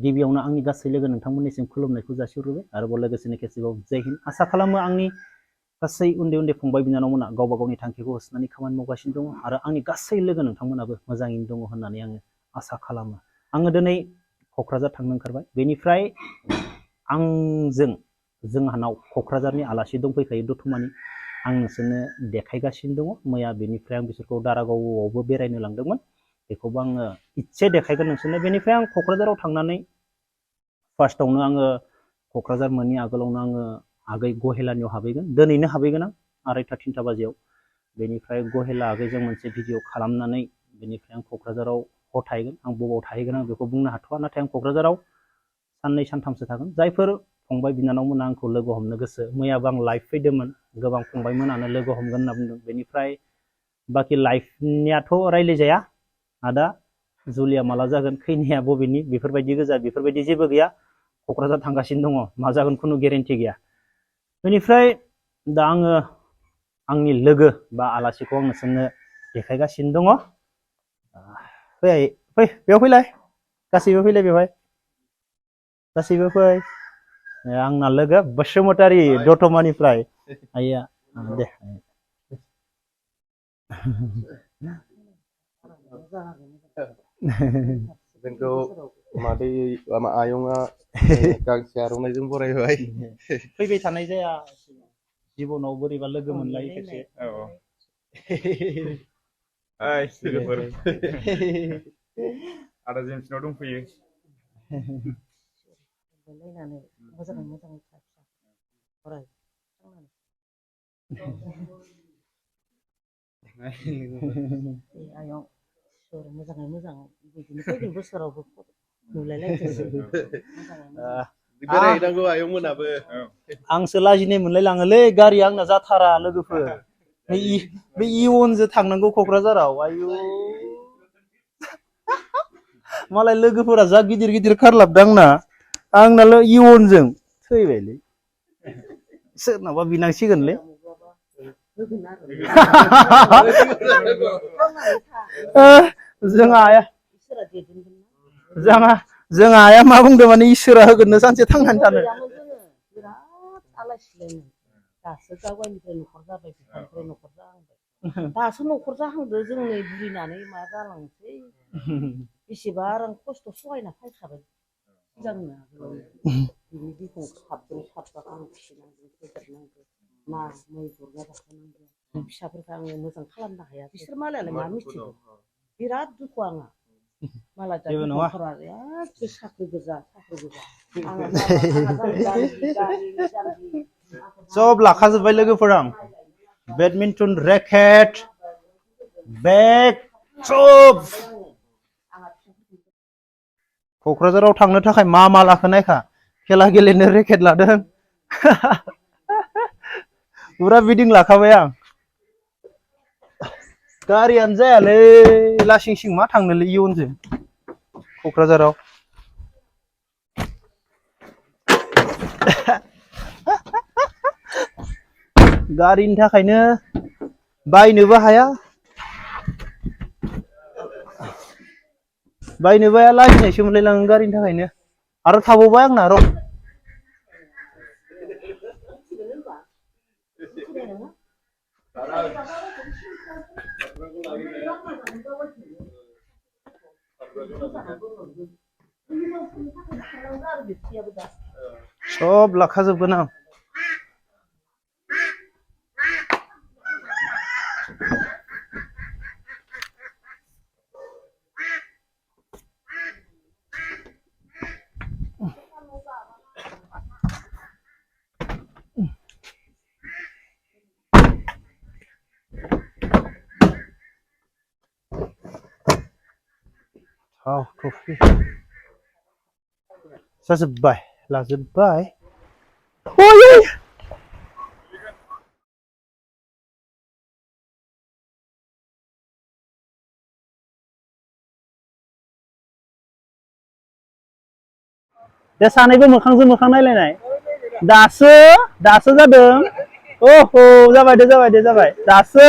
गिबियावनो आंनि गासै लोगो नोंथांमोननिसिम खुलुमनायखौ जासिहरबाय आरोबाव लोगोसेनो खेबसेबाव जय हिन्द आसा खालामो आंनि गासै उन्दै उन्दै फंबाय बिनानावमोना गावबा गावनि थांखिखौ होसोनानै खामानि मावगासिनो दङ आरो आंनि गासै लोगो नोंथांमोनाबो मोजाङैनो दङ होननानै आङो आसा खालामो। आङो दिनै क'क्राझार थांनो ओंखारबाय। बेनिफ्राय जोंहानाव क'क्राझारनि आलासि दंफैखायो दतमानि। आं नोंसोरनो देखायगासिनो दङ। मैया बेनिफ्राय आं बिसोरखौ दारागावआवबो बेरायनो लांदोंमोन। बेखौबो आङो इसे देखायगोन नोंसोरनो। बेनिफ्राय आं क'क्राझाराव थांनानै फार्स्टआवनो आङो क'क्राझार मोननि आगोलावनो आङो आगै गहेलानियाव हाबहैगोन। दिनैनो हाबहैगोन आं 2:30 बाजियाव। बेनिफ्राय गहेला आगैजों मोनसे भिडिअ खालामनानै बेनिफ्राय आं क'क्राझाराव हर थाहैगोन। आं बबाव थाहैगोन आं बेखौ बुंनो हाथ'वा। नाथाय आं क'क्राझाराव 2-3 थागोन। जायफोर फंबाय बिनानावमोना आंखौ लोगो हमनो गोसो, मैयाबो आं लाइभ फैदोंमोन, गोबां फंबायमोनानो लोगो हमगोन होनना बुंदों। बेनिफ्राय बाखि लाइभनियाथ' रायज्लायजाया। आदा जुलिया माला जागोन, खैनाया बबेनि, बेफोरबायदि गोजा, बेफोरबायदि जेबो गैया। क'क्राझार थांगासिनो दङ, मा जागोन खुनु गेरेन्टि गैया। बेनिफ्राय दा आङो आंनि लोगो बा आलासिखौ आं नोंसोरनो देखायगासिनो दङ। फै बेयाव फैलाय, गासैबो फैलाय बेवहाय, गासैबो फै। आंना लोगो बसुमतारी दतमानिफ्राय। आइया दे जोंखौ मादै आयंआ गांसे आर'नाइजों बरायबाय। फैबाय थानाय जाया, जिबनाव बोरैबा लोगो मोनलायो खेबसे। लोगोफोर आदा जेमसनाव दंफैयो। मोजाङै फराय। आयं मोजाङै मोजां बिदिनो फैगोन बोसोरावबो नुलायलायथोंसै। बेरायहैनांगौ आयंमोनाबो। आंसो लाजिनाय मोनलाय लाङोलै, गारिया आंना जाथारा लोगोफोर। बे इउनजों थांनांगौ क'क्राझाराव। आयु मालाय लोगोफोरा जा गिदिर गिदिर खारलाबदों आंनाल' इउनजों थैबायलै। सोरनावबा बिनांसिगोनलै। जोंहा आइया मा बुंदों माने इसोरा होगोननो सानसे थांनानै थानो। बिराद आलासिलायमोन। दासो गावगायनिफ्राय न'खर जाबाय, बिफानिफ्राय न'खर जाहांबाय। दासो न'खर जाहांदो, जों नै बुरिनानै मा जालांसै। बेसेबा आं खस्थ' सहायना फैखाबाय सिगांनो आगोलावनो। बिनि दैखौ साब्रै साबा आं फिसिनांगौ, फेदेरनांगौ, ना मै गुरना जाहोनांगौ। फिसाफोरखौ आङो मोजां खालामनो हाया। बिसोर मालायालाय मा मिथिगौ। बिराद दुखु आंहा। मालाय साख्रि गोजा। सब लाखाजोब्बाय लोगोफोर आं। बेडमिन्टन रेकेट, बेग सब। क'क्राझाराव थांनो थाखाय मा लाखो नायखा। खेला गेलेनो रेकेट लादों। फुरा बिदिं लाखाबाय आं। गारियानो जायालै, लासिं सिं मा थांनोलै इयुनजों क'क्राझाराव। गारिनि थाखायनो बायनोबो हाया। लाजिनायसो मोनलायलाङो गारिनि थाखायनो। आरो थाबावबाय आंना र'। सब लाखाजोबगोन आं। टफि जाजोब्बाय, लाजोब्बाय। बे सानैबो मोखांजों मोखां नायलायनाय। दासो जादों। ओहो जाबाय दे दासो।